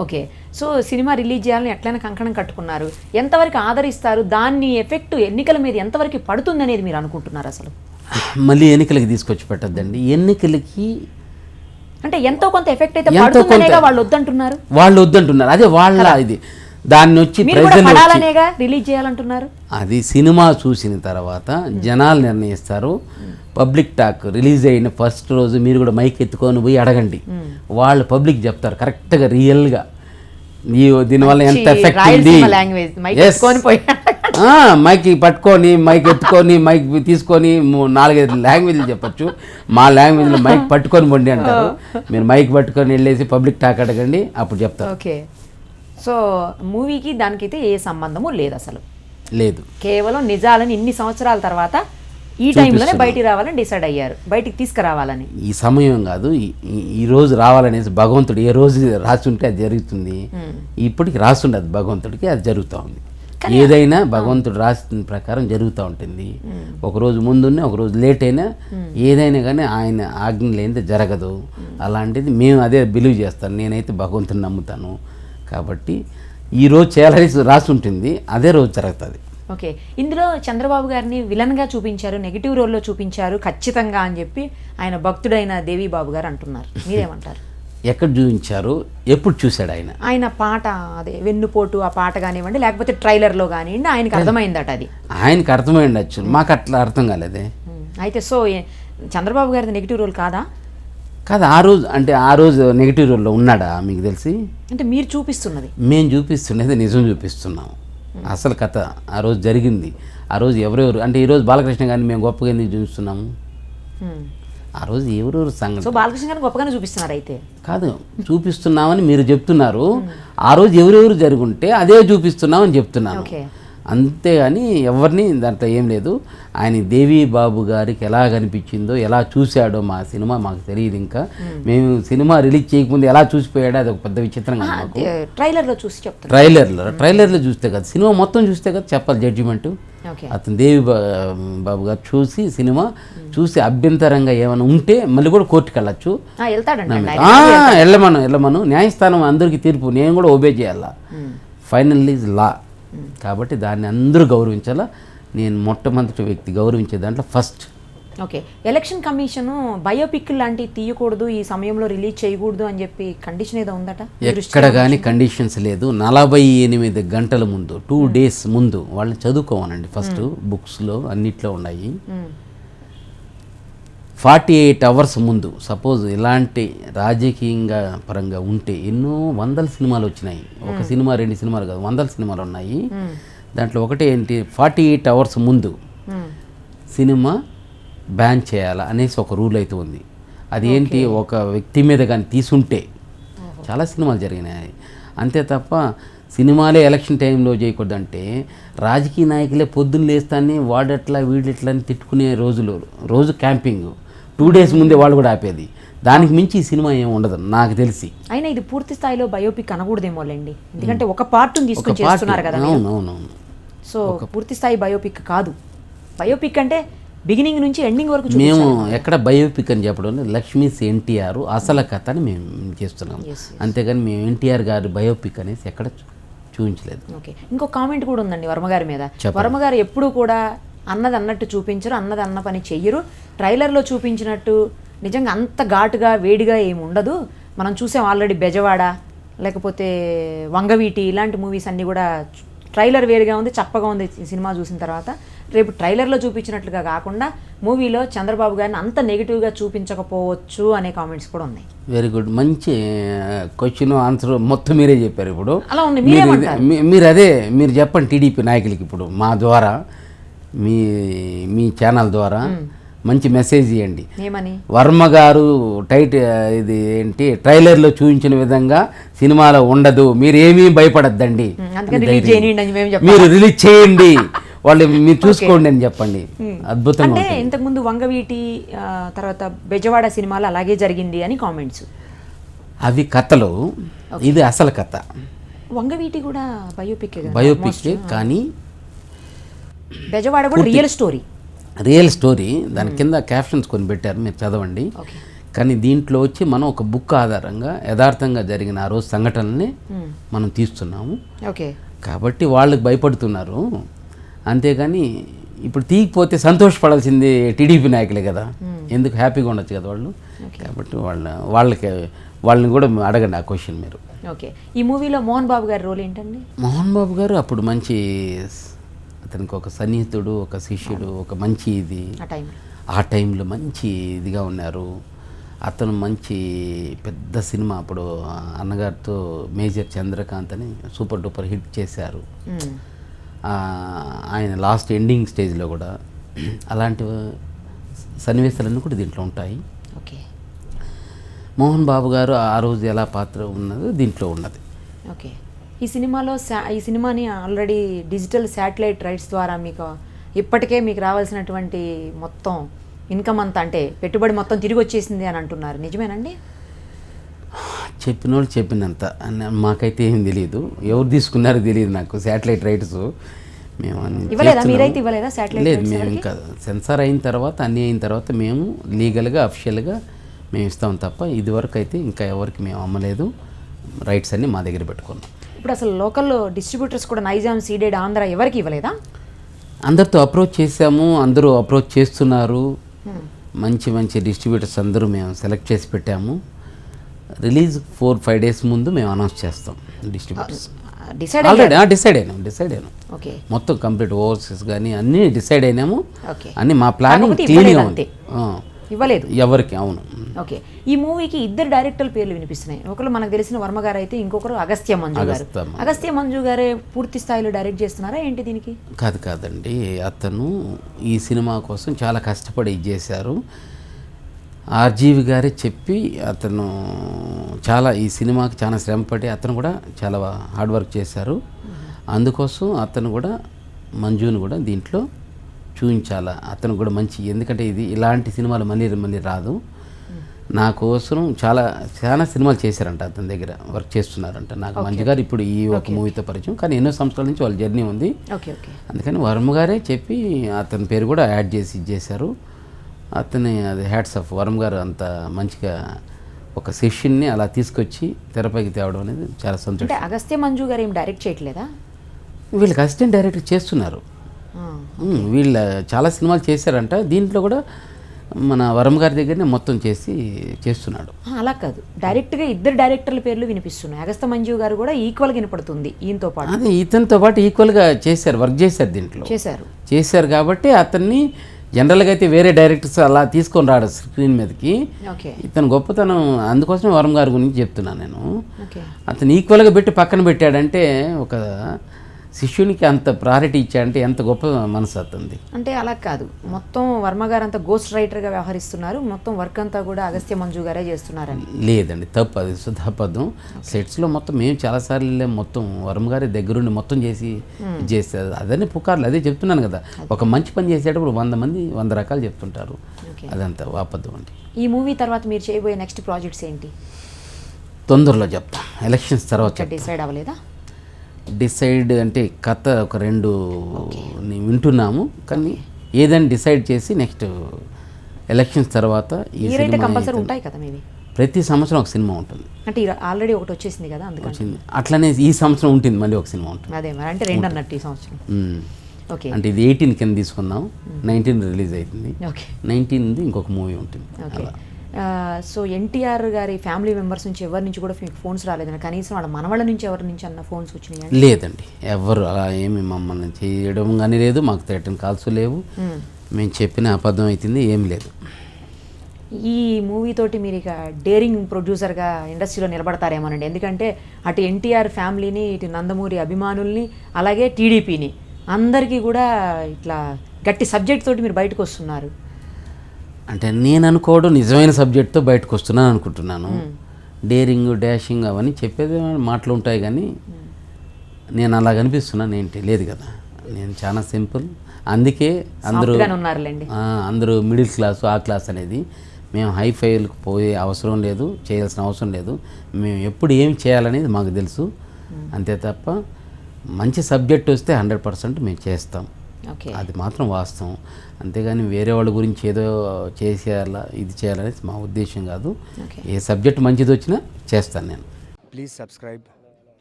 Okay. So cinema release చేయాలని ఎట్లయినా కంకణం కట్టుకున్నారు. ఎంతవరకు ఆదరిస్తారు? దాన్ని ఎఫెక్ట్ ఎన్నికల మీద ఎంతవరకు పడుతుంది అనేది మీరు అనుకుంటున్నారు అసలు? మళ్ళీ ఎన్నికలకి తీసుకొచ్చి పెట్టద్దండి. ఎన్నికలకి అంటే ఎంతో కొంత ఎఫెక్ట్ అయితే పడుతుందనేగా వాళ్ళు వద్దంటున్నారు. అదే వాళ్ళ ఇది దాన్ని వచ్చి ప్రజలు రిలీజ్ చేయాలంటున్నారు. అది సినిమా చూసిన తర్వాత జనాలు నిర్ణయిస్తారు. పబ్లిక్ టాక్ రిలీజ్ అయిన ఫస్ట్ రోజు మీరు కూడా మైక్ ఎత్తుకొని పోయి అడగండి. వాళ్ళు పబ్లిక్ చెప్తారు కరెక్ట్గా రియల్గా దీనివల్ల ఎంత ఎఫెక్ట్ ఉంది. మైక్ పట్టుకొని మైక్ ఎత్తుకొని మైక్ తీసుకొని 4-5 లాంగ్వేజ్లు చెప్పచ్చు. మా లాంగ్వేజ్లో మైక్ పట్టుకొని పోండి అంటారు. మీరు మైక్ పట్టుకొని వెళ్ళేసి పబ్లిక్ టాక్ అడగండి, అప్పుడు చెప్తారు. ఓకే. సో మూవీకి దానికైతే ఏ సంబంధము లేదు అసలు? లేదు. కేవలం నిజాలని ఇన్ని సంవత్సరాల తర్వాత ఈ టైంలోనే బయటికి రావాలని డిసైడ్ అయ్యారు, బయటికి తీసుకురావాలని. ఈ సమయం కాదు, ఈ రోజు రావాలనేసి భగవంతుడు ఏ రోజు రాసి ఉంటే అది జరుగుతుంది. ఇప్పటికి రాస్తుండదు భగవంతుడికి, అది జరుగుతూ ఉంది. ఏదైనా భగవంతుడు రాసిన ప్రకారం జరుగుతూ ఉంటుంది. ఒకరోజు ముందున్న ఒకరోజు లేట్ అయినా ఏదైనా కానీ ఆయన ఆజ్ఞ లేనిదే జరగదు. అలాంటిది మేము అదే బిలీవ్ చేస్తాను. నేనైతే భగవంతుని నమ్ముతాను కాబట్టి ఈరోజు చేయాలని రాసి ఉంటుంది, అదే రోజు జరుగుతుంది. ఓకే. ఇందులో చంద్రబాబు గారిని విలన్గా చూపించారు, నెగిటివ్ రోల్లో చూపించారు ఖచ్చితంగా అని చెప్పి ఆయన భక్తుడైన దేవి బాబు గారు అంటున్నారు. మీరేమంటారు? ఎక్కడ చూపించారు, ఎప్పుడు చూశాడు ఆయన? ఆయన పాట అదే వెన్నుపోటు ఆ పాట కానివ్వండి, లేకపోతే ట్రైలర్లో కానివ్వండి, ఆయనకు అర్థమైందట. అది ఆయనకు అర్థమైండొచ్చు, మాకు అట్లా అర్థం కాలేదే. అయితే సో చంద్రబాబు గారిది నెగిటివ్ రోల్ కాదా? కాదు. ఆ రోజు నెగిటివ్ రోల్లో ఉన్నాడా మీకు తెలిసి? అంటే మీరు చూపిస్తున్నది, మేము చూపిస్తున్నది నిజం చూపిస్తున్నాం. అసలు కథ ఆ రోజు జరిగింది. ఆ రోజు ఎవరెవరు అంటే ఈరోజు బాలకృష్ణ గారిని మేము గొప్పగా ఎందుకు చూపిస్తున్నాము? ఆ రోజు ఎవరెవరు సంగతి. సో బాలకృష్ణ గారిని గొప్పగానే చూపిస్తున్నారు అయితే? కాదు, చూపిస్తున్నామని మీరు చెప్తున్నారు. ఆ రోజు ఎవరెవరు జరుగుంటే అదే చూపిస్తున్నామని చెప్తున్నాను. అంతేగాని ఎవరిని దాంట్లో ఏం లేదు. ఆయన దేవి బాబు గారికి ఎలా కనిపించిందో, ఎలా చూశాడో మా సినిమా మాకు తెలియదు. ఇంకా మేము సినిమా రిలీజ్ చేయకముందు ఎలా చూసిపోయాడో అది ఒక పెద్ద విచిత్రంగా. ట్రైలర్లో చూసి చెప్తాను. ట్రైలర్లో చూస్తే కదా, సినిమా మొత్తం చూస్తే కదా చెప్పాలి జడ్జిమెంట్. అతను దేవి బాబు గారు చూసి సినిమా చూసి అభ్యంతరంగా ఏమైనా ఉంటే మళ్ళీ కూడా కోర్టుకు వెళ్ళచ్చు. వెళ్ళమను న్యాయస్థానం అందరికీ తీర్పు నేను కూడా ఒబే చేయాలా. Final is law. కాబట్టి దాన్ని అందరూ గౌరవించాలా. నేను మొట్టమొదటి వ్యక్తి గౌరవించే దాంట్లో first. Okay. Election commission biopic లాంటివి తీయకూడదు, ఈ సమయంలో రిలీజ్ చేయకూడదు అని చెప్పి కండిషన్ ఏదో ఉందట? ఎక్కడ కానీ కండిషన్స్ లేదు. 48 గంటల ముందు 2 days ముందు వాళ్ళని చదువుకోవాలండి. ఫస్ట్ బుక్స్లో అన్నిట్లో ఉన్నాయి. 48 hours ముందు సపోజ్ ఇలాంటి రాజకీయంగా పరంగా ఉంటే ఎన్నో 100 సినిమాలు వచ్చినాయి. ఒక సినిమా 2 సినిమాలు కాదు, 100 సినిమాలు ఉన్నాయి. దాంట్లో ఒకటే ఏంటి, 48 hours ముందు సినిమా బ్యాన్ చేయాలా అనేసి ఒక రూల్ అయితే ఉంది. అదేంటి, ఒక వ్యక్తి మీద కానీ తీసుంటే చాలా సినిమాలు జరిగినాయి. అంతే తప్ప సినిమాలే ఎలక్షన్ టైంలో చేయకూడదంటే రాజకీయ నాయకులే పొద్దున్న లేస్తాన్ని వాడట్లా వీడెట్లా అని తిట్టుకునే రోజు క్యాంపింగ్ 2 days ముందే వాళ్ళు కూడా ఆపేది. దానికి మించి ఈ సినిమా ఏమి ఉండదు నాకు తెలిసి. అయినా ఇది పూర్తి స్థాయిలో బయోపిక్ అనకూడదేమోలేండి, ఎందుకంటే ఒక పార్ట్ని తీసుకొని చేస్తున్నారు కదా. అవునవును. సో పూర్తి స్థాయి బయోపిక్ కాదు. బయోపిక్ అంటే బిగినింగ్ నుంచి ఎండింగ్ వరకు మేము ఎక్కడ బయోపిక్ అని చెప్పడం లక్ష్మీస్ ఎన్టీఆర్ అసలు కథ అని మేము చేస్తున్నాం. అంతేగాని మేము ఎన్టీఆర్ గారు బయోపిక్ అనేసి ఎక్కడ చూపించలేదు. ఓకే. ఇంకో కామెంట్ కూడా ఉందండి వర్మ గారి మీద. వర్మ గారు ఎప్పుడు కూడా అన్నది అన్నట్టు చూపించరు, అన్నది అన్న పని చెయ్యరు. ట్రైలర్లో చూపించినట్టు నిజంగా అంత ఘాటుగా వేడిగా ఏమి ఉండదు. మనం చూసాం ఆల్రెడీ బెజవాడ, లేకపోతే వంగవీటి, ఇలాంటి మూవీస్ అన్నీ కూడా ట్రైలర్ వేరుగా ఉంది, చప్పగా ఉంది. సినిమా చూసిన తర్వాత రేపు ట్రైలర్లో చూపించినట్లుగా కాకుండా మూవీలో చంద్రబాబు గారిని అంత నెగిటివ్గా చూపించకపోవచ్చు అనే కామెంట్స్ కూడా ఉన్నాయి. Very good. మంచి క్వశ్చన్ ఆన్సర్ మొత్తం మీరే చెప్పారు. ఇప్పుడు అలా ఉంది. మీరు చెప్పండి టీడీపీ నాయకులకి ఇప్పుడు మా ద్వారా మీ ఛానల్ ద్వారా మంచి మెసేజ్ ఇవ్వండి. ఏమని? వర్మ గారు ఇది ఏంటి ట్రైలర్లో చూపించిన విధంగా సినిమాలో ఉండదు, మీరు ఏమీ భయపడద్దండి, మీరు రిలీజ్ చేయండి, వాళ్ళు మీరు చూసుకోండి అని చెప్పండి. అద్భుతంగా. అంటే ఇంతకుముందు వంగవీటి తర్వాత బెజవాడ సినిమాలు అలాగే జరిగింది అని కామెంట్స్. అవి కథలు, ఇది అసలు కథ. వంగవీటి కూడా బయోపిక్ కానీ బెజవాడ కూడా రియల్ స్టోరీ. దాని కింద క్యాప్షన్స్ కొన్ని పెట్టారు, మీరు చదవండి. కానీ దీంట్లో వచ్చి మనం ఒక బుక్ ఆధారంగా యథార్థంగా జరిగిన ఆ రోజు సంఘటనల్ని మనం తీస్తున్నాము. ఓకే. కాబట్టి వాళ్ళకి భయపడుతున్నారు. అంతేగాని ఇప్పుడు తీయకపోతే సంతోషపడాల్సింది టీడీపీ నాయకులే కదా, ఎందుకు హ్యాపీగా ఉండొచ్చు కదా వాళ్ళు. కాబట్టి వాళ్ళని కూడా అడగండి ఆ క్వశ్చన్ మీరు. ఓకే. ఈ మూవీలో మోహన్ బాబు గారి రోల్ ఏంటండి? మోహన్ బాబు గారు అప్పుడు మంచి, అతనికి ఒక సన్నిహితుడు, ఒక శిష్యుడు, ఒక మంచి ఇది ఆ టైంలో మంచి ఇదిగా ఉన్నారు. అతను మంచి పెద్ద సినిమా అప్పుడు అన్నగారితో మేజర్ చంద్రకాంత్ అని సూపర్ డూపర్ హిట్ చేశారు. ఆయన లాస్ట్ ఎండింగ్ స్టేజ్లో కూడా అలాంటి సన్నివేశాలన్నీ కూడా దీంట్లో ఉంటాయి. ఓకే. మోహన్ బాబు గారు ఆ రోజు ఎలా పాత్ర ఉన్నదో దీంట్లో ఉన్నది. ఓకే. ఈ సినిమాని ఆల్రెడీ డిజిటల్ శాటిలైట్ రైట్స్ ద్వారా మీకు ఇప్పటికే మీకు రావాల్సినటువంటి మొత్తం ఇన్కమ్ అంతా, అంటే పెట్టుబడి మొత్తం తిరిగి వచ్చేసింది అని అంటున్నారు, నిజమేనండి? చెప్పిన వాళ్ళు చెప్పినంత, మాకైతే ఏం తెలియదు, ఎవరు తీసుకున్నారో తెలియదు నాకు శాటిలైట్ రైట్స్. మేము లేదు, మేము ఇంకా సెన్సార్ అయిన తర్వాత అన్నీ అయిన తర్వాత మేము లీగల్గా అఫిషియల్గా మేము ఇస్తాం తప్ప ఇదివరకు అయితే ఇంకా ఎవరికి మేము అమ్మలేదు. రైట్స్ అన్నీ మా దగ్గర పెట్టుకున్నాం. ఇప్పుడు అసలు లోకల్ డిస్ట్రిబ్యూటర్స్ కూడా నైజాం, సీడెడ్, ఆంధ్ర ఎవరికి ఇవ్వలేదా? అందరితో అప్రోచ్ చేసాము, అందరూ అప్రోచ్ చేస్తున్నారు. మంచి మంచి డిస్ట్రిబ్యూటర్స్ అందరూ మేము సెలెక్ట్ చేసి పెట్టాము. రిలీజ్ 4-5 డేస్ ముందు మేము అనౌన్స్ చేస్తాం. డిస్ట్రిబ్యూటర్స్ ఆల్రెడీ డిసైడ్ అయినాం. ఓకే. మొత్తం కంప్లీట్ ఓవర్సీస్ కానీ అన్నీ డిసైడ్ అయినాము. ఓకే. అన్నీ మా ప్లానింగ్ క్లీన్గా ఉంది. ఇవ్వలేదు ఎవరికి. అవును. ఓకే. ఈ మూవీకి 2 డైరెక్టర్ల పేర్లు వినిపిస్తున్నాయి. ఒకరు మనకు తెలిసిన వర్మ గారు అయితే, ఇంకొకరు అగస్త్య మంజు గారు. అగస్త్య మంజు గారే పూర్తి స్థాయిలో డైరెక్ట్ చేస్తున్నారా ఏంటి దీనికి? కాదండి, అతను ఈ సినిమా కోసం చాలా కష్టపడి చేశారు. ఆర్జీవి గారే చెప్పి అతను చాలా ఈ సినిమాకి చాలా శ్రమపడి అతను కూడా చాలా హార్డ్ వర్క్ చేశారు. అందుకోసం అతను కూడా మంజుని కూడా దీంట్లో చూపించాలా, అతను కూడా మంచి, ఎందుకంటే ఇది ఇలాంటి సినిమాలు మళ్ళీ రాదు. నా కోసం చాలా సినిమాలు చేశారంట, అతని దగ్గర వర్క్ చేస్తున్నారంట. నాకు మంజు గారు ఇప్పుడు ఈ ఒక మూవీతో పరిచయం, కానీ ఎన్నో సంవత్సరాల నుంచి వాళ్ళ జర్నీ ఉంది. అందుకని వర్మ గారే చెప్పి అతని పేరు కూడా యాడ్ చేసి ఇచ్చేశారు. అతని అది హ్యాట్స్ ఆఫ్. వర్మ గారు అంత మంచిగా ఒక సెషన్ని అలా తీసుకొచ్చి తెరపైకి తేవడం అనేది చాలా సంతోషం. అగస్త్య మంజు గారు ఏం డైరెక్ట్ చేయట్లేదా? వీళ్ళకి అసిస్టెంట్ డైరెక్టర్ చేస్తున్నారు. వీళ్ళ చాలా సినిమాలు చేశారంట. దీంట్లో కూడా మన వరం గారి దగ్గరనే మొత్తం చేస్తున్నాడు. అలా కాదు, డైరెక్ట్గా 2 డైరెక్టర్ల పేర్లు వినిపిస్తున్నాయి. అగస్త్య మంజు గారు కూడా ఈక్వల్గా వినపడుతుంది ఈయనతో పాటు. అదే ఇతనితో పాటు ఈక్వల్గా వర్క్ చేశారు దీంట్లో. చేశారు కాబట్టి అతన్ని జనరల్గా అయితే వేరే డైరెక్టర్స్ అలా తీసుకొని రాడు స్క్రీన్ మీదకి. ఇతను గొప్పతనం, అందుకోసమే వరం గారి గురించి చెప్తున్నాను నేను. అతను ఈక్వల్గా పెట్టి పక్కన పెట్టాడంటే, ఒక శిష్యునికి అంత ప్రయారిటీ ఇచ్చాడంటే ఎంత గొప్ప మనసు అతనిది. అంటే అలా కాదు, మొత్తం వర్మ గారు అంతా గోస్ట్ రైటర్గా వ్యవహరిస్తున్నారు, మొత్తం వర్క్ అంతా కూడా అగస్త్య మంజు గారే చేస్తున్నారని. లేదండి, తప్పు, అది శుద్ధాపదం. సెట్స్లో మొత్తం మేము చాలాసార్లు మొత్తం వర్మ గారి దగ్గరుండి మొత్తం చేస్తారు. అదే పుకార్లు, అదే చెప్తున్నాను కదా, ఒక మంచి పని చేసేటప్పుడు 100 మంది 100 రకాలు చెప్తుంటారు. అదంతా అబద్ధం అండి. ఈ మూవీ తర్వాత మీరు చేయబోయే నెక్స్ట్ ప్రాజెక్ట్స్ ఏంటి? తొందరలో చెప్తాం, ఎలక్షన్స్ తర్వాత. డిసైడ్ అవ్వలేదా? డిసైడ్ అంటే కథ ఒక 2 వింటున్నాము, కానీ ఏదైనా డిసైడ్ చేసి నెక్స్ట్ ఎలక్షన్స్ తర్వాత ఈ సినిమా ఉంటాయి కదా. మేబీ ప్రతి సంవత్సరం ఒక సినిమా ఉంటుంది. అంటే ఆల్రెడీ ఒకటి వచ్చేసింది కదా, అందుకని అట్లనే ఈ సంవత్సరం ఉంటుంది, మళ్ళీ ఒక సినిమా ఉంటుంది. అదే మరి, అంటే 2 అన్నట్టు ఈ సంవత్సరం. ఓకే. అంటే ఇది 18 కింద తీసుకుందాం, 19 రిలీజ్ అవుతుంది, 19 ఇంకొక మూవీ ఉంటుంది. సో ఎన్టీఆర్ గారి ఫ్యామిలీ మెంబర్స్ నుంచి ఎవరి నుంచి కూడా మీకు ఫోన్స్ రాలేదన్న, కనీసం వాళ్ళ మనవాళ్ళ నుంచి ఎవరి నుంచి అన్న ఫోన్స్ వచ్చినాయి? లేదండి, ఎవరు అలా ఏమి మమ్మల్ని చేయడం కానీ లేదు, మాకు థ్రెటన్ కాల్స్ లేవు, మేము చెప్పిన అబద్ధం అవుతుంది ఏం లేదు. ఈ మూవీ తోటి మీరు ఇక డేరింగ్ ప్రొడ్యూసర్గా ఇండస్ట్రీలో నిలబడతారేమోనండి, ఎందుకంటే అటు ఎన్టీఆర్ ఫ్యామిలీని, ఇటు నందమూరి అభిమానుల్ని, అలాగే టీడీపీని అందరికీ కూడా ఇట్లా గట్టి సబ్జెక్ట్ తోటి మీరు బయటకు వస్తున్నారు. అంటే నేను అనుకోవడం నిజమైన సబ్జెక్ట్తో బయటకు వస్తున్నాను అనుకుంటున్నాను. డేరింగ్, డాషింగ్ అవన్నీ చెప్పేది మాటలు ఉంటాయి, కానీ నేను అలా కనిపిస్తున్నాను ఏంటి? లేదు కదా, నేను చాలా సింపుల్. అందుకే అందరూ మిడిల్ క్లాసు, ఆ క్లాస్ అనేది. మేము హై ఫైల్కి పోయే అవసరం లేదు, చేయాల్సిన అవసరం లేదు. మేము ఎప్పుడు ఏం చేయాలనేది మాకు తెలుసు, అంతే తప్ప మంచి సబ్జెక్ట్ వస్తే 100% మేము చేస్తాం. ఓకే. అది మాత్రం వాస్తవం. అంతేగాని వేరే వాళ్ళ గురించి ఏదో చేసేయాలా ఇది చేయాలనేది మా ఉద్దేశం కాదు. ఓకే. ఏ సబ్జెక్ట్ మంచిది వచ్చినా చేస్తాను నేను. Please subscribe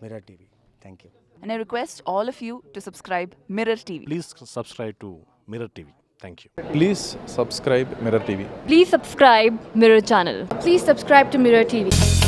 Mirror TV. Thank you. And I request all of you to subscribe Mirror TV. Please subscribe to Mirror TV. Thank you. Please subscribe Mirror TV. Please subscribe Mirror channel. Please subscribe to Mirror TV.